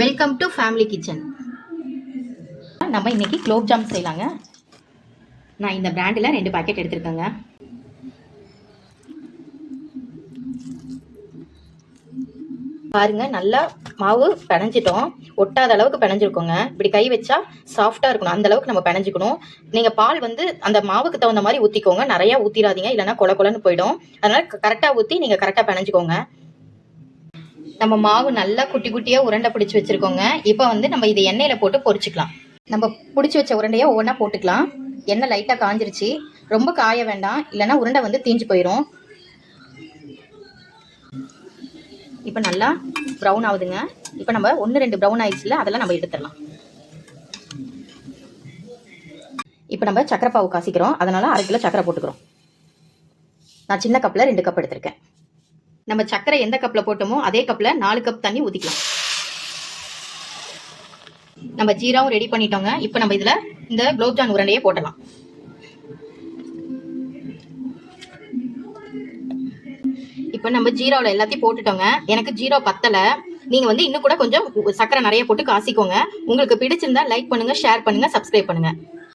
Welcome to family kitchen. நம்ம இன்னைக்கு gulab jam செய்யலாங்க. நான் இந்த பிராண்டில் 2 பாக்கெட் எடுத்திருக்கேங்க. பாருங்க, நல்லா மாவு பிணைஞ்சிட்டோம். ஒட்டாத அளவுக்கு பிணைஞ்சிருக்கோங்க. இப்படி கை வச்சா சாஃப்டா இருக்கணும், அந்த அளவுக்கு நம்ம பிணைஞ்சிக்கணும். நீங்க பால் வந்து அந்த மாவுக்கு தகுந்த மாதிரி ஊத்திக்கோங்க, நிறைய ஊத்திராதீங்க, இல்லைன்னா கொல கொலன்னு போயிடும். அதனால கரெக்டா ஊத்தி நீங்க கரெக்டா பிணைஞ்சிக்கோங்க. நம்ம மாவு நல்லா குட்டி குட்டியா உருண்டை பிடிச்சி வச்சிருக்கோங்க. இப்போ வந்து நம்ம இது எண்ணெயில போட்டு பொரிச்சுக்கலாம். நம்ம பிடிச்சி வச்ச உருண்டையை ஒவ்வொன்றா போட்டுக்கலாம். எண்ணெய் லைட்டாக காஞ்சிருச்சு, ரொம்ப காய வேண்டாம், இல்லைன்னா உருண்டை வந்து தீஞ்சு போயிடும். இப்போ நல்லா ப்ரௌன் ஆகுதுங்க. இப்போ நம்ம 1-2 ப்ரௌன் ஆயிடுச்சுல, அதெல்லாம் நம்ம எடுத்துடலாம். இப்போ நம்ம சக்கரை பாவு காசிக்கிறோம், அதனால 1/2 கிலோ சக்கரை போட்டுக்கிறோம். நான் சின்ன கப்பில் 2 கப் எடுத்திருக்கேன். நம்ம சக்கரை எந்த கப்பில் போட்டோமோ அதே கப்பில் 4 கப் தண்ணி ஊற்றிக்கலாம். நம்ம ஜீராவும் ரெடி பண்ணிட்டோங்க. இப்போ நம்ம இதில் இந்த குலோப் ஜாம் உருண்டையே போட்டலாம். இப்போ நம்ம ஜீராவில் எல்லாத்தையும் போட்டுட்டோங்க. எனக்கு ஜீரா பத்தலை. நீங்கள் வந்து இன்னும் கூட கொஞ்சம் சக்கரை நிறைய போட்டு காசிக்கோங்க. உங்களுக்கு பிடிச்சிருந்தா லைக் பண்ணுங்கள், ஷேர் பண்ணுங்கள், சப்ஸ்கிரைப் பண்ணுங்கள்.